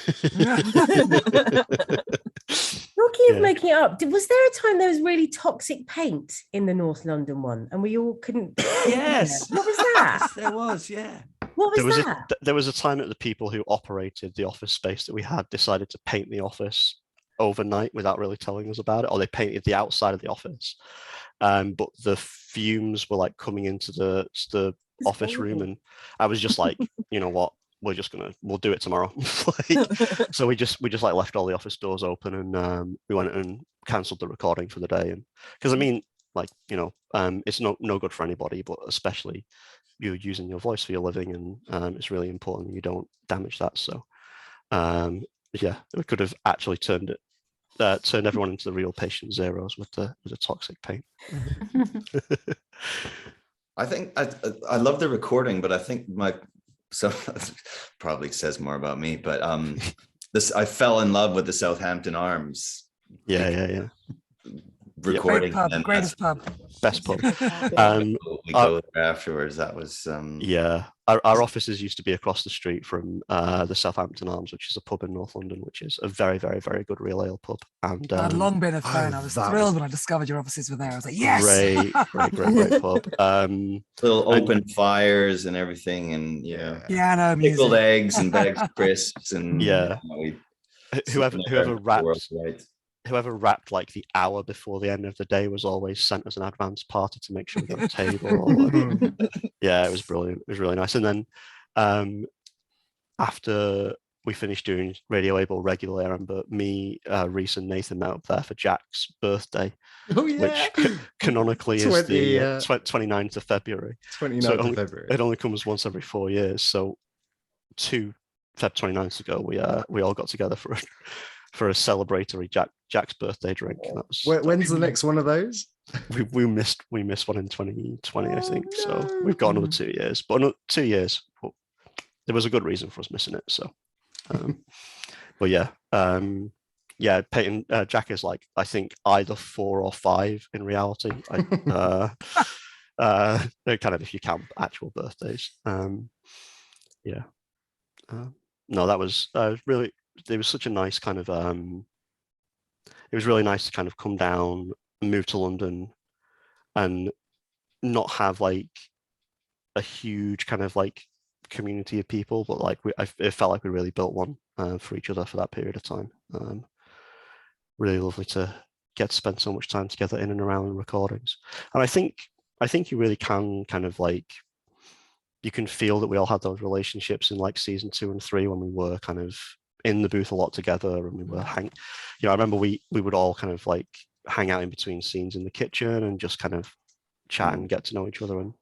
Talking of making it up, was there a time there was really toxic paint in the North London one, and we all couldn't? Yes. What was that? Yes, there was, yeah. What was that? There was a time that the people who operated the office space that we had decided to paint the office overnight without really telling us about it, or they painted the outside of the office. But the fumes were like coming into the office room, and I was just like, you know what? We'll do it tomorrow. So we just like left all the office doors open, and we went and cancelled the recording for the day. And because I mean, like, it's no good for anybody, but especially you're using your voice for your living, and it's really important that you don't damage that. So yeah, we could have actually turned everyone into the real patient zeros with the toxic paint. I think I love the recording, but I think so probably says more about me, but I fell in love with the Southampton Arms. Yeah. Recording. Great pub, greatest pub. Best pub. We go there afterwards. That was yeah. Our offices used to be across the street from the Southampton Arms, which is a pub in North London, which is a very, very, very good real ale pub. And I'd long been a fan. I was thrilled when I discovered your offices were there. I was like, yes, great pub. little open fires and everything, and piano music, pickled eggs and bags of crisps, and whoever rapped like the hour before the end of the day was always sent as an advance party to make sure we got a table. Yeah, it was brilliant. It was really nice. And then after we finished doing Radio Abel regularly, I remember me, Rhys and Nathan met up there for Jack's birthday, which canonically is the 29th of February. 29th of February. It only comes once every 4 years. So 2 Feb 29th ago, we all got together for a celebratory Jack's birthday drink. When's the next one of those? We missed one in 2020, I think. So we've got another 2 years, but another 2 years. But there was a good reason for us missing it. So, but yeah, yeah, Peyton, Jack is like, I think either 4 or 5 in reality. Kind of if you count actual birthdays. Yeah. No, that was really, it was such a nice kind of, it was really nice to kind of come down, move to London, and not have like a huge kind of like community of people, but like it felt like we really built one for each other for that period of time. Really lovely to get to spend so much time together in and around the recordings. And I think you really can kind of like, you can feel that we all had those relationships in like season 2 and 3 when we were kind of in the booth a lot together, and we were I remember we would all kind of like hang out in between scenes in the kitchen and just kind of chat and get to know each other. And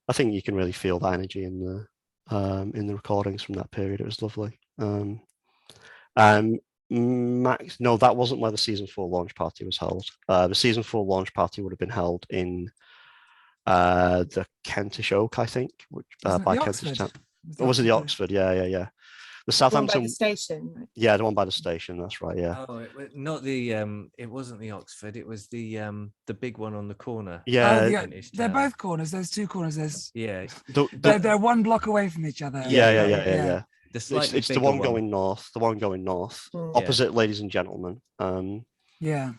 I think you can really feel that energy in the recordings from that period. It was lovely. Max, no, that wasn't where the season 4 launch party was held. The season 4 launch party would have been held in the Kentish Oak, I think, which by Kentish Town. Or was it the Oxford? Yeah. The Southampton. By the station. Right? Yeah, the one by the station. That's right. Yeah. Oh, not the. It wasn't the Oxford. It was the big one on the corner. Yeah, they're both corners. There's 2 corners. There's they're 1 block away from each other. Yeah. It's the one going north. The one going north, opposite, ladies and gentlemen. Yeah.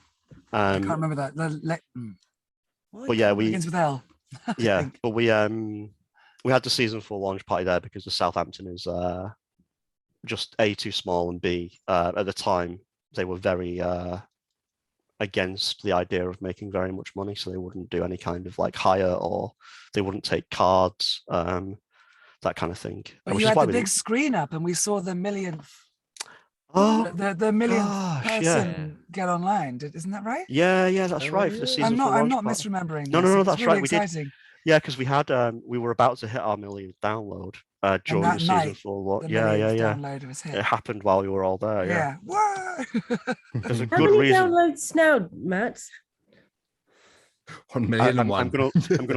I can't remember that. But yeah, we begins with L. Yeah, but we had the season 4 launch party there because the Southampton is just A, too small, and B, at the time they were very against the idea of making very much money, so they wouldn't do any kind of like hire, or they wouldn't take cards, that kind of thing. But you had the big screen up, and we saw the millionth. The millionth person get online. Isn't that right? Yeah, that's right. For the season 4 I'm not misremembering. No, that's really right. Exciting. We did. Yeah, because we had we were about to hit our millionth download during the season 4. Download was hit. It happened while we were all there. Yeah. There's a How good many reason. downloads now, Matt? 1 million and 1. I'm gonna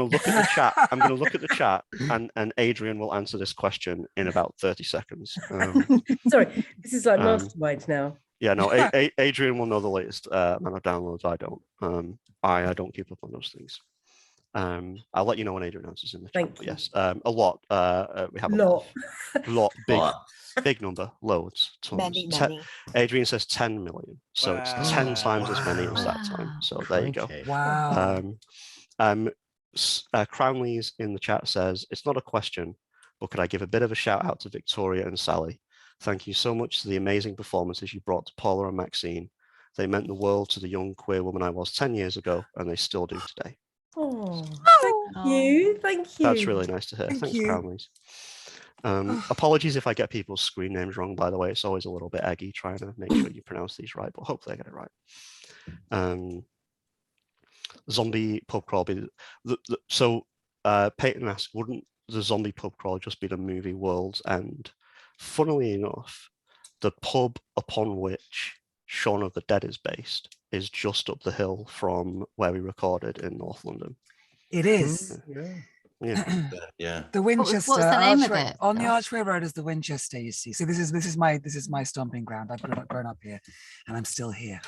look at the chat. I'm gonna look at the chat, and Adrian will answer this question in about 30 seconds. Sorry, this is like mastermind now. Yeah, no, Adrian will know the latest amount of downloads. I don't. I don't keep up on those things. I'll let you know when Adrian answers in the chat. But yes, a lot. We have a lot, big number, loads, tons. Many. Adrian says 10 million, so it's 10 times as many as that time. So there you go. Wow. Crownley's in the chat says, it's not a question, but could I give a bit of a shout out to Victoria and Sally? Thank you so much for the amazing performances you brought to Paula and Maxine. They meant the world to the young queer woman I was 10 years ago, and they still do today. Oh, thank you. That's really nice to hear. Thanks, Crownley's. Apologies if I get people's screen names wrong, by the way. It's always a little bit eggy trying to make sure you pronounce these right, but hopefully I get it right. Zombie pub crawl be so Peyton asked, wouldn't the zombie pub crawl just be the movie World's End? Funnily enough, the pub upon which Shaun of the Dead is based is just up the hill from where we recorded in North London. It is. Yeah. The Winchester. What's the name of it? On the Archway Road is the Winchester. You see. So this is my stomping ground. I've grown up here, and I'm still here.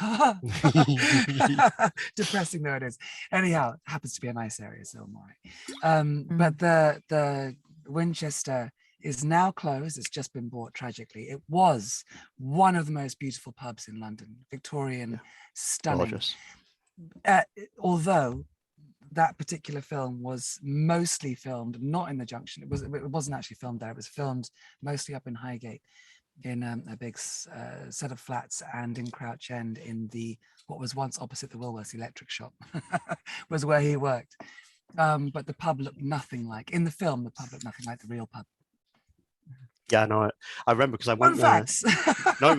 Depressing though it is. Anyhow, it happens to be a nice area, so I'm all right. But the Winchester is now closed. It's just been bought tragically. It was one of the most beautiful pubs in London. Victorian, stunning. Gorgeous. Although that particular film was mostly filmed not in the Junction. It wasn't actually filmed there. It was filmed mostly up in Highgate, in a big set of flats, and in Crouch End, in what was once opposite the Woolworths electric shop, was where he worked. But the pub looked nothing like, in the film, the pub looked nothing like the real pub. Yeah, no, I remember because I went there. No,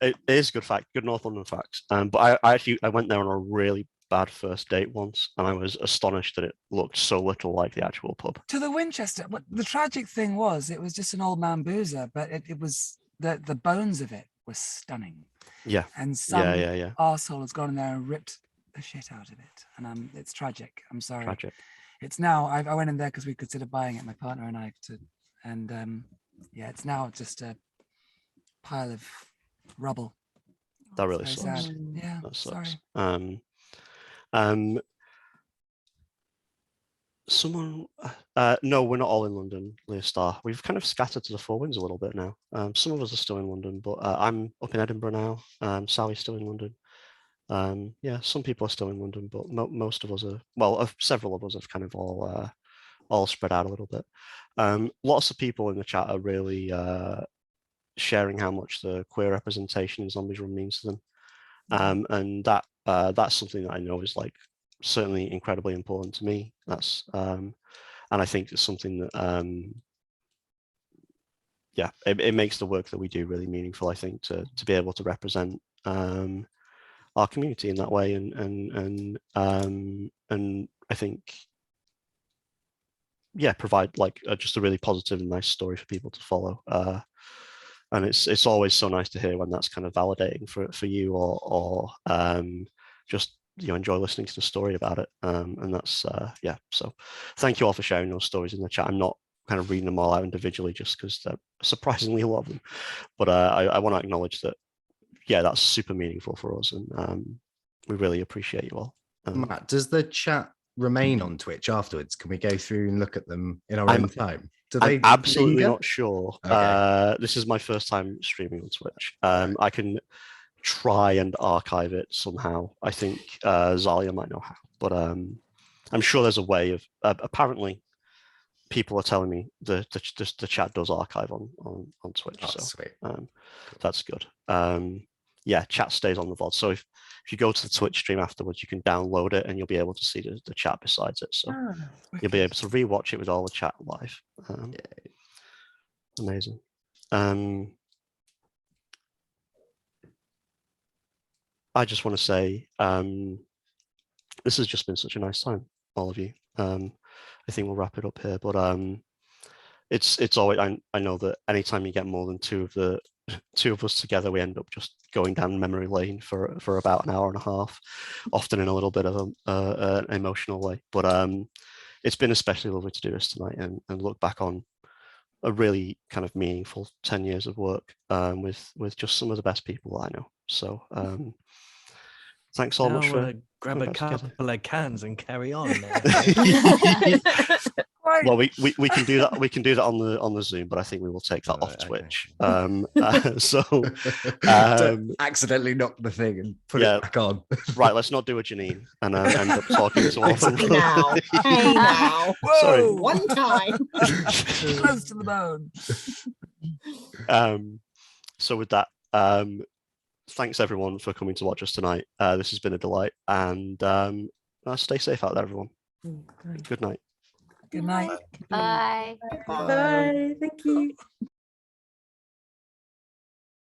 it is a good fact, good North London facts. But I went there on a really bad first date once, and I was astonished that it looked so little like the actual pub. To the Winchester, but the tragic thing was, it was just an old man boozer, but it was the bones of it were stunning. Yeah, and some arsehole has gone in there and ripped the shit out of it, and it's tragic. I'm sorry. Tragic. It's now. I went in there because we considered buying it, my partner and I, it's now just a pile of rubble. That really Very sucks. sad. Yeah, That sorry. sucks. Someone, no, we're not all in London, Leah Star. We've kind of scattered to the four winds a little bit now. Some of us are still in London, but I'm up in Edinburgh now. Sally's still in London. Yeah, some people are still in London, but most of us are, well, several of us have kind of all spread out a little bit. Lots of people in the chat are really sharing how much the queer representation in Zombies Run means to them. And that's something that I know is like certainly incredibly important to me. That's and I think it's something that yeah, it makes the work that we do really meaningful. I think to be able to represent our community in that way, and I think yeah, provide like just a really positive and nice story for people to follow. And it's always so nice to hear when that's kind of validating for you or just enjoy listening to the story about it. And that's yeah. So thank you all for sharing those stories in the chat. I'm not kind of reading them all out individually just because they're surprisingly a lot of them, but I want to acknowledge that yeah, that's super meaningful for us, and we really appreciate you all. Matt, does the chat remain on Twitch afterwards? Can we go through and look at them in our own time? I'm absolutely linger? not sure. Okay. This is my first time streaming on Twitch. I can try and archive it somehow. I think Zalia might know how, but I'm sure there's a way of. Apparently, people are telling me the chat does archive on Twitch. Oh, so sweet. That's good. Yeah, chat stays on the VOD. So if you go to the Twitch stream afterwards, you can download it and you'll be able to see the chat besides it. So you'll be able to rewatch it with all the chat live. Amazing. I just want to say this has just been such a nice time, all of you. I think we'll wrap it up here, but it's always I know that anytime you get more than two of us together, we end up just going down memory lane for about an hour and a half, often in a little bit of an emotional way. But it's been especially lovely to do this tonight and look back on a really kind of meaningful 10 years of work with just some of the best people I know. So thanks all much for grab a couple of cans and carry on. Right. Well, we can do that. We can do that on the Zoom, but I think we will take that off Twitch. So Don't accidentally knock the thing and put it back on. Right, let's not do a Janine and end up talking to all of them. Hey now, hey now. Whoa, Sorry. One time. Close to the bone. So with that, thanks everyone for coming to watch us tonight. This has been a delight, and stay safe out there, everyone. Good night. Good night. Bye. Bye. Thank you.